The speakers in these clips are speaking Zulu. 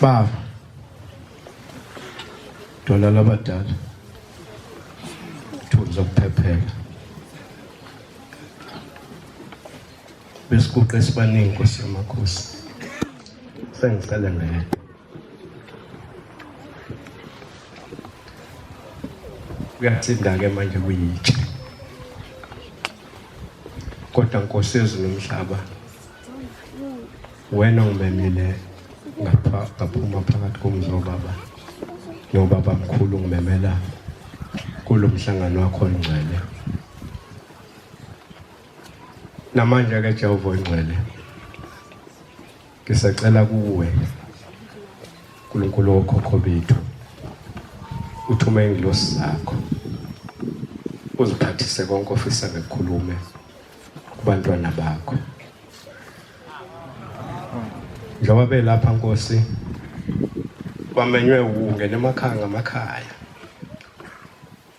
Baba dola labadala thuza ukuphephela besikuqe sibaningi Nkosi yamakhosi sengicela ngeke kuyathinda-ke manje kuyitshe kodwa Nkosi yezulu nomhlaba wena ungimemile ngaphuma phakathi komzobaba nobaba mkhulu ngimemela kulo mhlangano wakho ongcwele namanje-ke Jehova ongcwele ngisacela kuwe uNkulunkulu wokhokho bethu uthume ingilosi zakho uziphathise konke ofisa ngekukhulume kubantwana bakho njengoba belapha Nkosi bamenywe ungena emakhaya ngamakhaya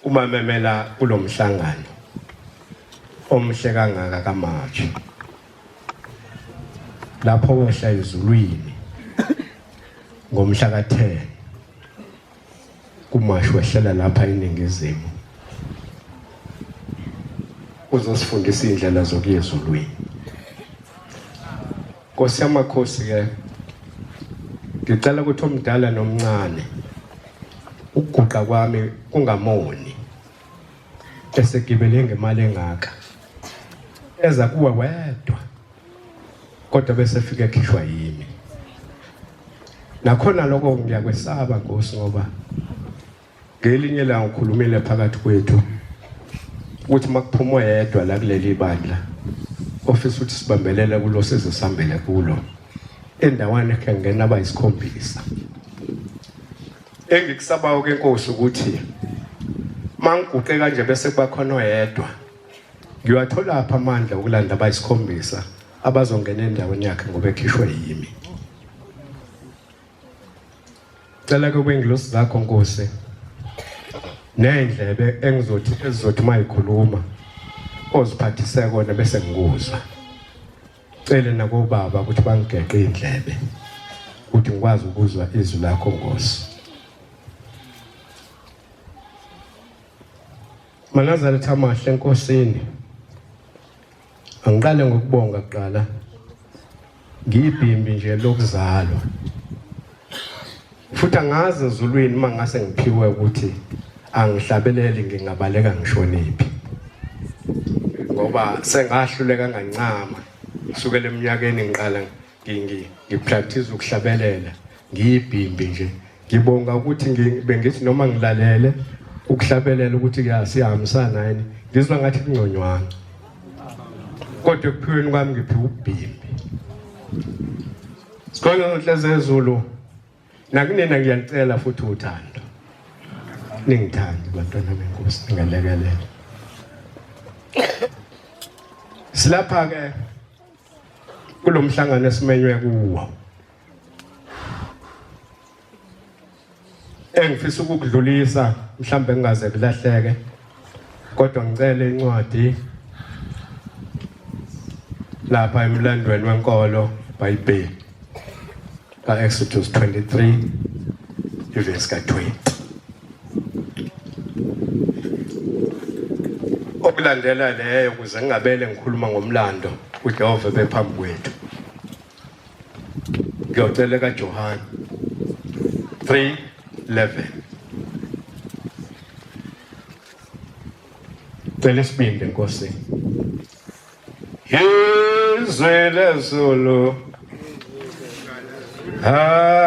uma memela kulo mhlangano omhle kangaka kaMashi lapho wehla izulwini ngomhla ka-10 kuMashi wehlela lapha eningizimu uzosifundisa indlela zokuya ezulwini Nkosi yamakhosi-ke ngicela ukuthi omdala nomncane ukuguqa kwami kungamoni esegibele ngemali engaka eza kuwe wedwa kodwa bese fika ekhishwa yimi nakhona lokho ngiyakwesaba Nkosi ngoba ngelinye la ngikhulumile phakathi kwethu ukuthi makuphuma yedwa la kuleli bandla ofisa ukuthi sibambelele kulo sizosambele kulo endaweni ekhe ngena abayisikhombisa engikusabayo ke Nkosi ukuthi mangiguqe kanje bese kuba khona oyedwa ngiyathola apha amandla okulanda abayisikhombisa abazongena endaweni yakhe ngoba ekhishwe yimi cela ke kwengilosi zakho Nkosi nendlebe ezizothi mayikhuluma oziphathise kona bese ngikuzwa cele nako baba ukuthi bangigeqe indlebe ukuthi ngikwazi ukuzwa izwi lakho Nkosi Manazareth amahle Nkosini angiqale ngokubonga kuqala ngiyibhimbi nje lokuzalwa futhi angazi ezulwini mangase ngiphiwe ukuthi angihlabelele ngingabaleka ngishoniphi ngoba sengahluleka kancama kusukela eminyakeni ngiqala ngipractice ukuhlabelela ngiyibhimbi nje ngibonga ukuthi bengithi noma ngilalele ukuhlabelela ukuthi siyahambisana yini ngizwa ngathi kungconywana kodwa ekuphilweni kwami ngiphiwe ubhimbi sikhona inhliziyo ezulu nakunina ngiyalicela futhi uthando ningithande bantwana beNkosi ngalekelela silapha ke kulomhlangano esimenywe kuwo engifisa ukudlulisa mhlambe ngingaze kulahleke kodwa ngicela incwadi lapha emlandweni wenkolo iBhayibheli ka-Exodus 23 verse ka-20 okulandela leyo ukuze ngingabele ngikhuluma ngomlando uJehova bephambi kwethu ngiyocela kaJohane 3:11 cela sibinde Nkosi izwi lezulu Yeah.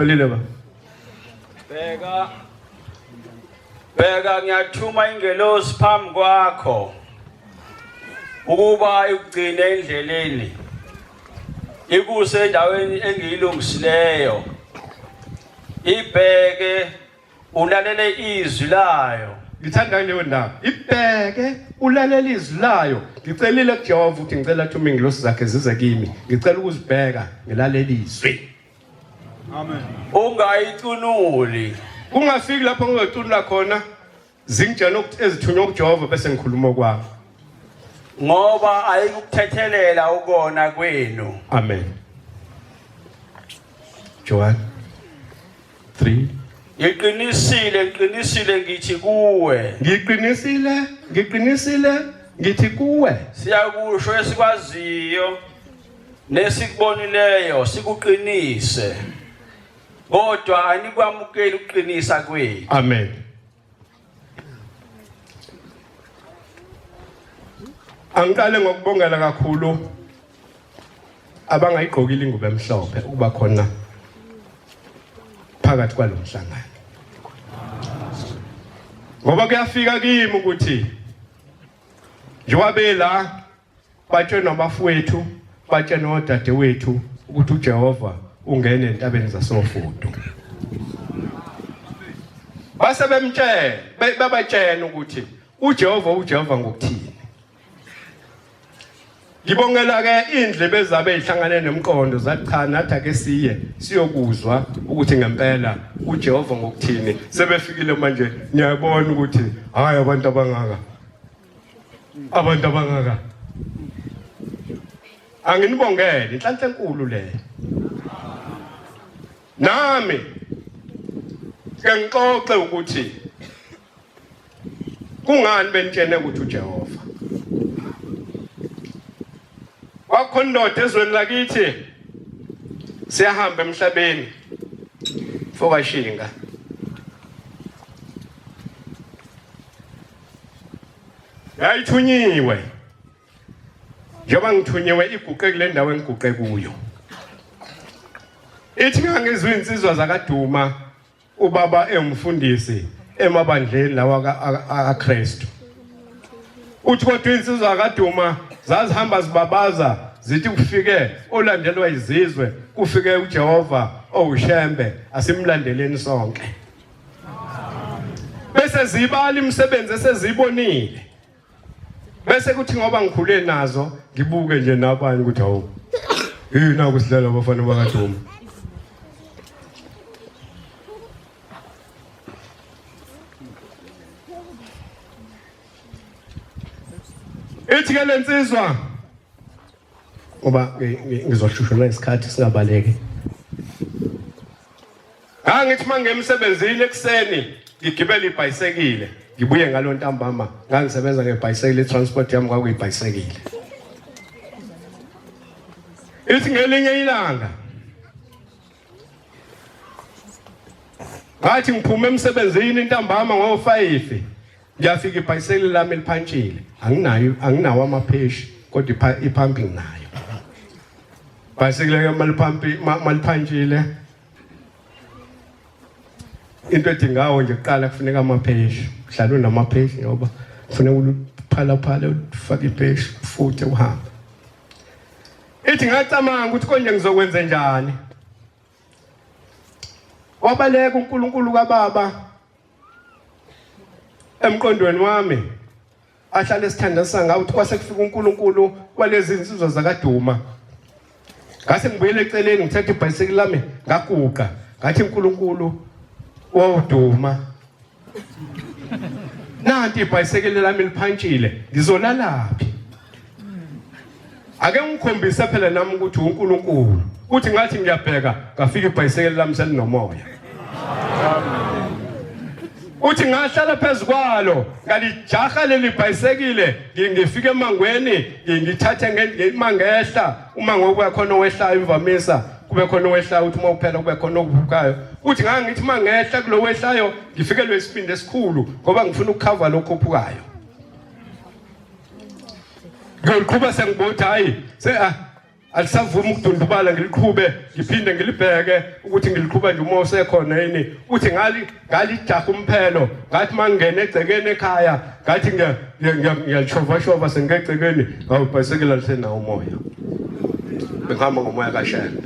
Pholile ba. Bheka ngiyathuma ingelosi phambi kwakho ukuba ikugcine endleleni ikuse endaweni engiyilungisileyo ibheke ulalele izwi layo Ngithanda leyo ndaba. Ibheke ulalela izwi layo. Ngicelile kuJehova ukuthi ngicela athuma ingelosi zakhe zize kimi. Ngicela ukuzibheka ngilalela izwi. Amen. Ungayicunuli. Ungafiki lapho ngizocunula khona zingitshela ukuthi ezithunywa kuJehova bese ngikhuluma kwami. Ngoba ayikuthethelela ukona kwenu. Amen. Joan 3 Ngiqinisile ngithi kuwe. Ngiqinisile ngithi kuwe. Siyakusho esikwaziyo nesikubonileyo sikuqinise. Kodwa anikwamukeli ukuqinisa kwethu. Amen. Angiqale ngokubongela kakhulu abangayigqokile ingubo emhlophe ukuba khona phakathi kwalomhlangano. Ngoba kuyafika kimi ukuthi njengoba la batshena abafowethu, batshena odadewethu ukuthi uJehova ungene entabeni zasofudo. Base babatshena ukuthi uJehova ngokuthini. Ngibongela ke indlebe zabe ezihlangane nomqondo zathi cha nathi ake siyokuzwa ukuthi ngempela uJehova ngokuthini. Sebefikile manje ngiyabona ukuthi hayi abantu abangaka anginibongele inhlanhla enkulu le. Nami ke ngixoxe ukuthi kungani benitshene ukuthi uJehova wakhona indoda ezweni lakithi siyahamba emhlabeni fokashinga yayithunyiwe njengoba ngithunyiwe iguqe kule ndawo engiguqe kuyo. Ithi ngangizwe insizwa zakaduma ubaba engumfundisi emabandleni lawa aKristu. Uthi kodwa insizwa zakaduma zazihamba zibabaza zithi kufike olandelwa izizwe kufike uJehova owushembe asimlandeleni sonke. Bese zibala imisebenzi esezibonile. Bese kuthi ngoba ngikhule nazo ngibuke nje nabanye ukuthi hawu yina kusidlela abafana bakaduma. Ithi ke lensizwa ngoba ngizoshushula isikhathi singabaleke. Ngithi mangemsebenzini ekseni ngigibela ibhayisekile ngibuye ngalo ntambama ngangisebenza ngebhayisekile transport yami kwakuyibhayisekile. Ithi ngelinye ilanga ngathi ngiphume emsebenzini intambama ngo5 ngiyafika ibhayisekile lami liphantshile anginawo amapheshi kodwa ipumping nayo. Bhayisekile maliphantshile into edingayo nje kuqala kufuneka amapheshi uhlala unamapheshi ngoba kufuneka uphala ufake ipheshi futhi uhamba. Ithi ngacamanga ukuthi konje ngizokwenza njani. Wabaleka uNkulunkulu kaBaba emqondweni wami ahlale esithandasa ngawo ukuthi kwase kufika uNkulunkulu kwalezi insizwa zakaduma. Ngase ngibuyele eceleni ngithatha ibhayisekile lami ngaguqa ngathi uNkulunkulu wawuduma. Nanti ibhayisekile lami liphantshile ngizolalaphi. Ake ngikhombise phela nami ukuthi uNkulunkulu uthi ngathi ngiyabheka ngafika ibhayisekile lami selinomoya. Uthi ngahlala phezukwalo ngalijaha leli bhayisekile ngifike emangweni ngithathe ngimangehla uma ngokuya khona owehlayo imvamisa kube khona owehlayo uthi uma uphela kube khona okuvukayo. Uthi ngangithi mangehla kulo wehlayo ngifike lwesipinde esikhulu ngoba ngifuna ukukhava lokho ophukayo. Ngiqhubeka sengibothi hayi alisavuma ukudundubala ngiliqhube ngiphinde ngilibheke ukuthi ngiliqhuba nje uma usekhona yini uthi ngalijaha umphelo ngathi mangene egcekeni ekhaya ngathi ngiyalishova sengegcekeni ngawubhayisekela lisenawo umoya bengihamba ngomoya kaShembe.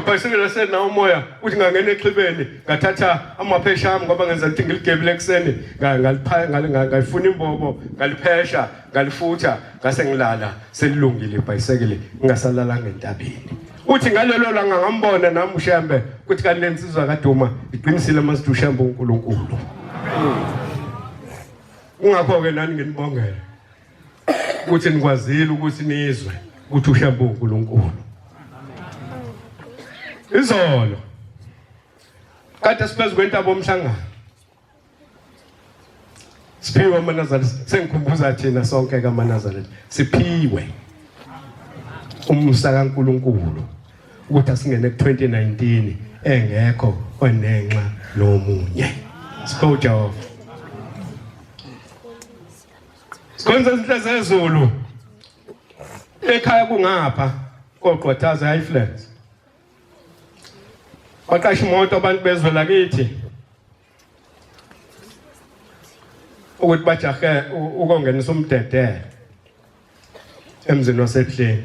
Bhayisekela lisenawo umoya uthi ngangena exhibeni ngathatha amaphesha ami ngoba ngenza ukuthi ngiligebile ekseni ngalifuna imbobo ngaliphesha ngalifutha ngase ngilala selilungile ibhayisekile ngingasalalanga entabeni. Uthi ngalelo langa ngambona nami uShembe ukuthi kanti lensizwa kaDuma iqinisile masithi uShembe uNkulunkulu. Ungakho ke nani nginibongela ukuthi nikwazile ukuthi nizwe ukuthi uShembe uNkulunkulu. Izolo kade siphezu kwentaba omhlangano siphiwe amanazareth sengikhumbuza thina sonke kaManazareth siphiwe umsa kaNkulunkulu ukuthi asingene ku2019 engekho onenxa nomunye. Sipho Jehova sikwenza izinto zezulu ekhaya kungapha koqwathaza Highlands baqasha imoto abantu bezwe lakithi ukuthi bajahe ukongenisa umdedele emzini wasehleni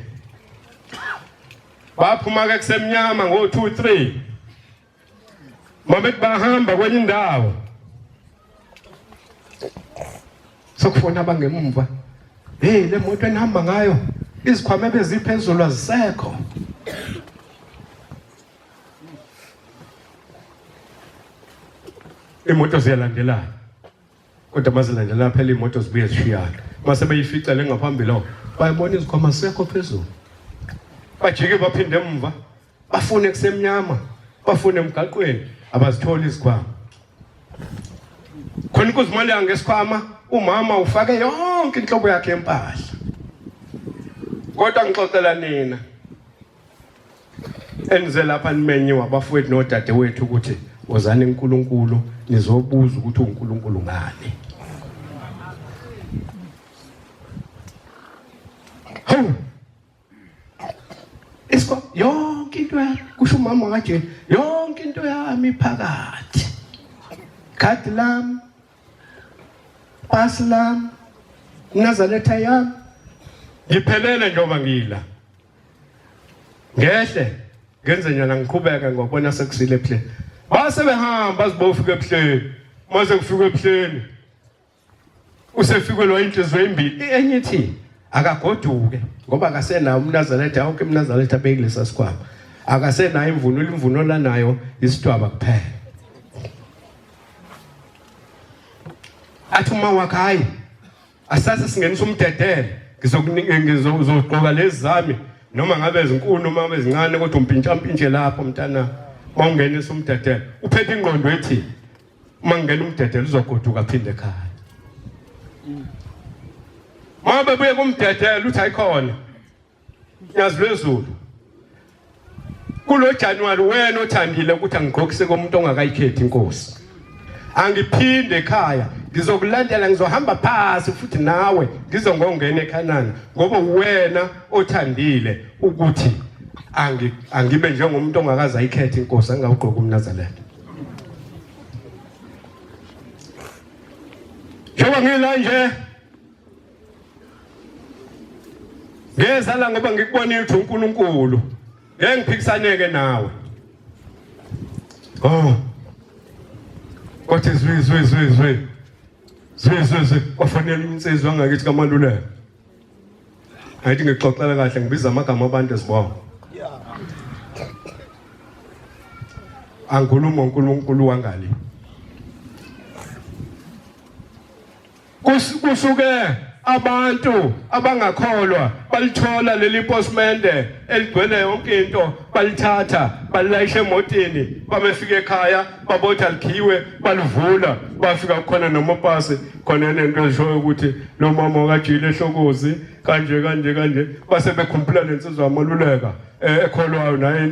baphuma ke kusemnyama ngo2-3 mabethi bahamba kwenye indawo sokufona abangemumva le moto enihamba ngayo izikhwama beziphezulu azisekho. Imoto ziyalandelana kodwa mazilandelana phela imoto zibuye zishiyana mase beyifica le ngaphambili lo bayibona izikhwama sekho phezulu bajike baphinde emva bafune kusemnyama bafune emgaqweni abazitholi izikhwama khona kuzimali ngesikhwama umama ufake yonke inhlobo yakhe empahla kodwa ngixoxela nina enze lapha nimenyiwe abafowethu nodade wethu ukuthi wozani uNkulunkulu nizobuza ukuthi uNkulunkulu ngani. Isko yonke into kusho umama kaJesu yonke into yami phakathi khadi lami pasi lami Nazaretha yami ngiphelele njengoba ngila ngehle ngenze nyana ngiqhubeka ngobona sekusile epheni base behamba azibofika epheni mase kufika epheni usefikelwa inhliziyo embili enye ithi akagoduke ngoba akasenayo umNazaretha yonke umNazaretha bekulesa sikhwama akasenayo imvunulo lanayo isidwaba kuphela athi uma wakhe hayi asase singenisa umdedele ngizogqoka lezi zami noma ngabe ezinkulu noma ngabe ezincane kodwa umpintsha lapho mntana mawungenisa umdedele uphethe ingqondo ethi mangena umdedele uzogoduka phinde ekhaya mabe buye kumdedele uthi ayikhona yazi lwezulu kulo January wena othandile ukuthi angigqokise komuntu ongakayikhethi inkosi angiphinde ekhaya ngizokulandela ngizohamba phasi futhi nawe ngizongongena eKhanani ngoba wena othandile ukuthi angibe njengomuntu ongakaza ayikhethe inkosi angawugqoka umNazaretha njengoba ngila nje ngezala ngoba ngikubonile ukuthi uNkulunkulu ngeke ngiphikisaneke nawe kodwa zwe kwafanele insizwa ngakithi kaMaluleka ayithi ngixoxela kahle ngibiza amagama abantu esibongo angikhuluma uNkulunkulu wangali kusuke abantu abangakholwa balithola leli postmende eligcwele yonke into balithatha balilayisha emotini babefika ekhaya babotha likhiwe balivula bafika khona nomapasi khona nento ezishoyo ukuthi lo mama kaJile ehlokozi kanje base bekhumbula lensizwa yaMaluleka ekholwayo naye